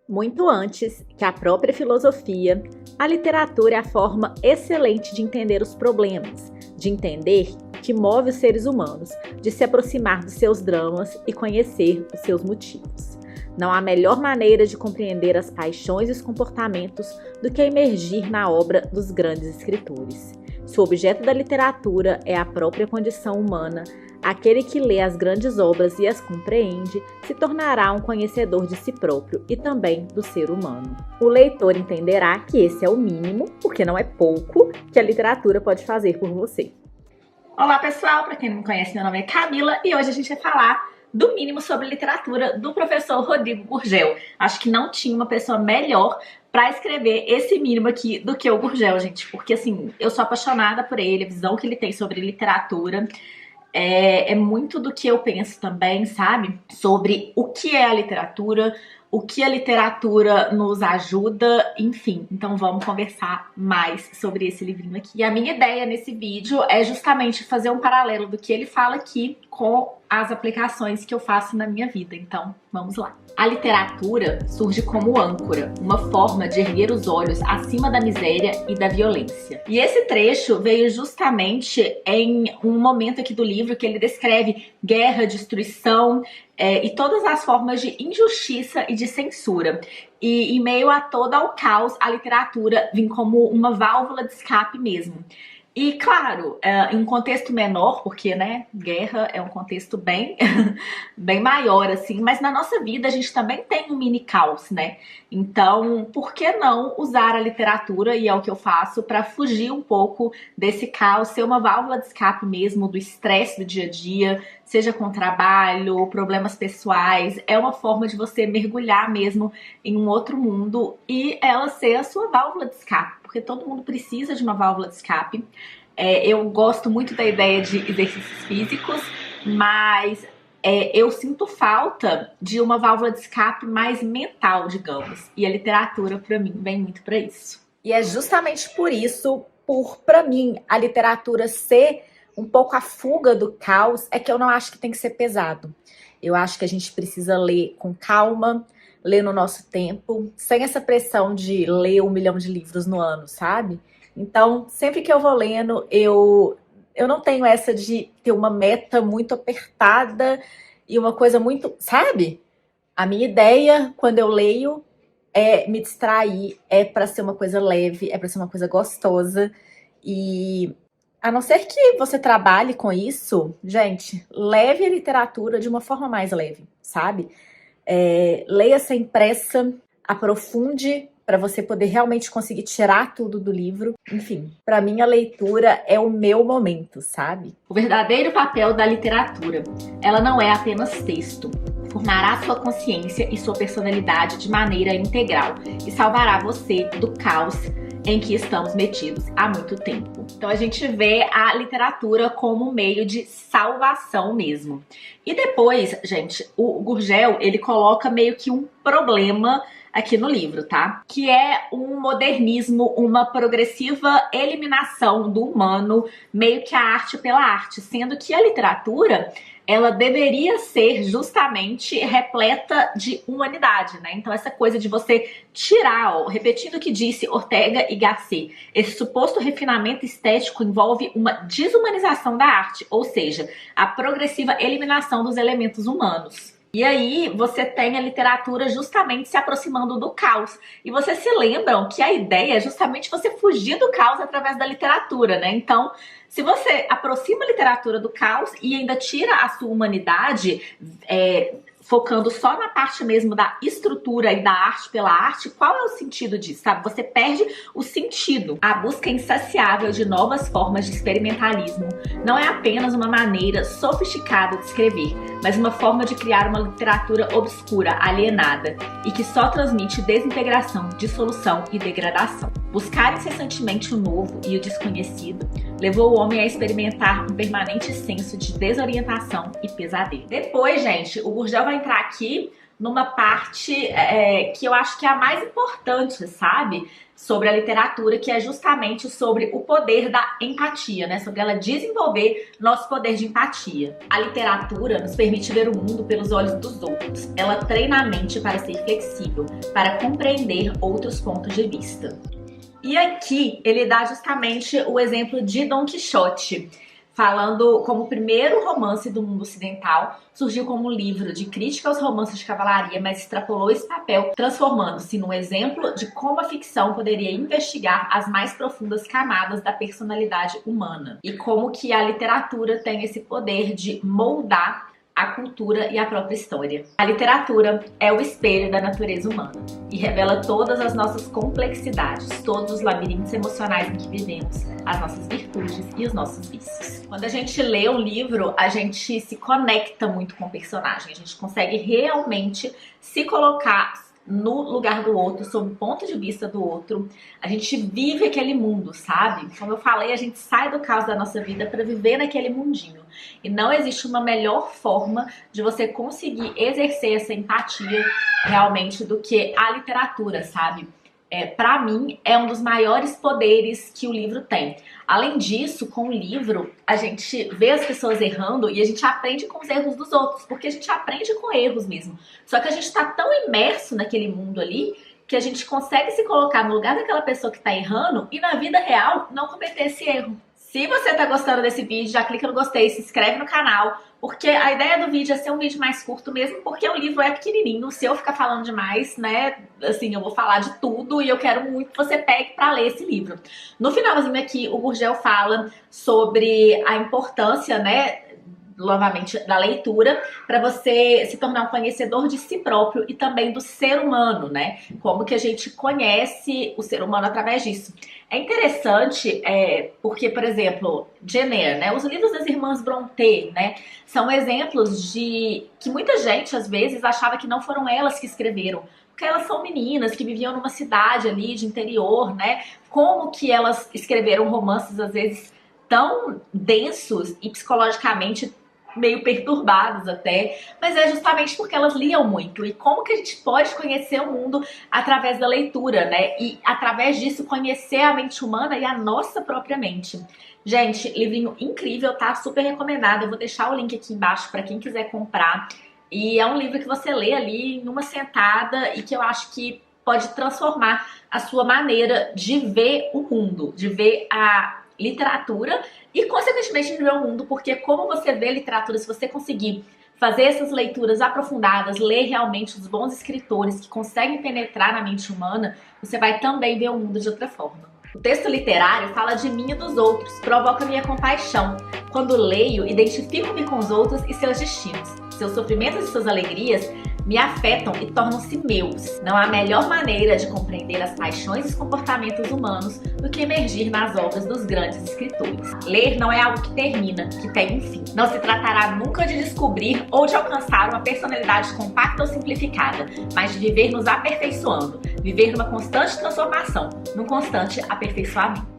Muito antes que a própria filosofia, a literatura é a forma excelente de entender os problemas, de entender o que move os seres humanos, de se aproximar dos seus dramas e conhecer os seus motivos. Não há melhor maneira de compreender as paixões e os comportamentos do que emergir na obra dos grandes escritores. Se o objeto da literatura é a própria condição humana, aquele que lê as grandes obras e as compreende se tornará um conhecedor de si próprio e também do ser humano. O leitor entenderá que esse é o mínimo, porque não é pouco, que a literatura pode fazer por você. Olá pessoal, para quem não me conhece, meu nome é Camila e hoje a gente vai falar do mínimo sobre literatura do professor Rodrigo Gurgel. Acho que não tinha uma pessoa melhor para escrever esse mínimo aqui do que o Gurgel, gente, porque assim, eu sou apaixonada por ele, a visão que ele tem sobre literatura. É muito do que eu penso também, sabe? Sobre o que é a literatura, o que a literatura nos ajuda, enfim. Então vamos conversar mais sobre esse livrinho aqui. E a minha ideia nesse vídeo é justamente fazer um paralelo do que ele fala aqui com as aplicações que eu faço na minha vida. Então, vamos lá. A literatura surge como âncora, uma forma de erguer os olhos acima da miséria e da violência. E esse trecho veio justamente em um momento aqui do livro que ele descreve guerra, destruição e todas as formas de injustiça e de censura. E em meio a todo o caos, a literatura vem como uma válvula de escape mesmo. E claro, em um contexto menor, porque né, guerra é um contexto bem, bem maior assim, mas na nossa vida a gente também tem um mini caos, né? Então, por que não usar a literatura, e é o que eu faço, para fugir um pouco desse caos, ser uma válvula de escape mesmo do estresse do dia a dia, seja com trabalho, problemas pessoais, é uma forma de você mergulhar mesmo em um outro mundo e ela ser a sua válvula de escape. Porque todo mundo precisa de uma válvula de escape. Eu gosto muito da ideia de exercícios físicos, mas eu sinto falta de uma válvula de escape mais mental, digamos. E a literatura, para mim, vem muito para isso. E é justamente por isso, para mim, a literatura ser um pouco a fuga do caos, é que eu não acho que tem que ser pesado. Eu acho que a gente precisa ler com calma, ler no nosso tempo, sem essa pressão de ler 1 milhão de livros no ano, sabe? Então, sempre que eu vou lendo, eu não tenho essa de ter uma meta muito apertada e uma coisa muito, sabe? A minha ideia, quando eu leio, é me distrair, é para ser uma coisa leve, é para ser uma coisa gostosa. E a não ser que você trabalhe com isso, gente, leve a literatura de uma forma mais leve, sabe? Leia sem pressa, aprofunde para você poder realmente conseguir tirar tudo do livro. Enfim, para mim a leitura é o meu momento, sabe? O verdadeiro papel da literatura, ela não é apenas texto. Formará sua consciência e sua personalidade de maneira integral e salvará você do caos em que estamos metidos há muito tempo. Então a gente vê a literatura como um meio de salvação mesmo. E depois, gente, o Gurgel, ele coloca meio que um problema aqui no livro, tá? Que é um modernismo, uma progressiva eliminação do humano, meio que a arte pela arte, sendo que a literatura, ela deveria ser justamente repleta de humanidade, né? Então essa coisa de você tirar, repetindo o que disse Ortega y Gasset, esse suposto refinamento estético envolve uma desumanização da arte, ou seja, a progressiva eliminação dos elementos humanos. E aí você tem a literatura justamente se aproximando do caos. E vocês se lembram que a ideia é justamente você fugir do caos através da literatura, né? Então, se você aproxima a literatura do caos e ainda tira a sua humanidade, focando só na parte mesmo da estrutura e da arte pela arte, qual é o sentido disso, sabe? Você perde o sentido. A busca insaciável de novas formas de experimentalismo não é apenas uma maneira sofisticada de escrever, mas uma forma de criar uma literatura obscura, alienada, e que só transmite desintegração, dissolução e degradação. Buscar incessantemente o novo e o desconhecido levou o homem a experimentar um permanente senso de desorientação e pesadelo. Depois, gente, o Gurgel vai entrar aqui numa parte que eu acho que é a mais importante, sabe? Sobre a literatura, que é justamente sobre o poder da empatia, né? Sobre ela desenvolver nosso poder de empatia. A literatura nos permite ver o mundo pelos olhos dos outros. Ela treina a mente para ser flexível, para compreender outros pontos de vista. E aqui ele dá justamente o exemplo de Dom Quixote, falando como o primeiro romance do mundo ocidental, surgiu como um livro de crítica aos romances de cavalaria, mas extrapolou esse papel, transformando-se num exemplo de como a ficção poderia investigar as mais profundas camadas da personalidade humana e como que a literatura tem esse poder de moldar a cultura e a própria história. A literatura é o espelho da natureza humana e revela todas as nossas complexidades, todos os labirintos emocionais em que vivemos, as nossas virtudes e os nossos vícios. Quando a gente lê um livro, a gente se conecta muito com o personagem, a gente consegue realmente se colocar no lugar do outro, sob o ponto de vista do outro. A gente vive aquele mundo, sabe? Como eu falei, a gente sai do caos da nossa vida para viver naquele mundinho. E não existe uma melhor forma de você conseguir exercer essa empatia realmente do que a literatura, sabe? Para mim, é um dos maiores poderes que o livro tem. Além disso, com o livro, a gente vê as pessoas errando e a gente aprende com os erros dos outros, porque a gente aprende com erros mesmo. Só que a gente está tão imerso naquele mundo ali que a gente consegue se colocar no lugar daquela pessoa que está errando e na vida real não cometer esse erro. Se você tá gostando desse vídeo, já clica no gostei, se inscreve no canal, porque a ideia do vídeo é ser um vídeo mais curto mesmo, porque o livro é pequenininho. Se eu ficar falando demais, né, assim, eu vou falar de tudo e eu quero muito que você pegue pra ler esse livro. No finalzinho aqui, o Gurgel fala sobre a importância, né, novamente, da leitura, para você se tornar um conhecedor de si próprio e também do ser humano, né? Como que a gente conhece o ser humano através disso. É interessante porque, por exemplo, Jane Eyre, né? Os livros das irmãs Brontë, né? São exemplos de que muita gente, às vezes, achava que não foram elas que escreveram. Porque elas são meninas que viviam numa cidade ali de interior, né? Como que elas escreveram romances, às vezes, tão densos e psicologicamente meio perturbados até, mas é justamente porque elas liam muito. E como que a gente pode conhecer o mundo através da leitura, né? E através disso conhecer a mente humana e a nossa própria mente. Gente, livrinho incrível, tá? Super recomendado. Eu vou deixar o link aqui embaixo para quem quiser comprar. E é um livro que você lê ali numa sentada e que eu acho que pode transformar a sua maneira de ver o mundo, de ver a literatura e, consequentemente, de ver o mundo, porque como você vê literatura, se você conseguir fazer essas leituras aprofundadas, ler realmente os bons escritores que conseguem penetrar na mente humana, você vai também ver o mundo de outra forma. O texto literário fala de mim e dos outros, provoca minha compaixão. Quando leio, identifico-me com os outros e seus destinos. Seus sofrimentos e suas alegrias me afetam e tornam-se meus. Não há melhor maneira de compreender as paixões e os comportamentos humanos do que emergir nas obras dos grandes escritores. Ler não é algo que termina, que tem um fim. Não se tratará nunca de descobrir ou de alcançar uma personalidade compacta ou simplificada, mas de viver nos aperfeiçoando, viver numa constante transformação, num constante aperfeiçoamento.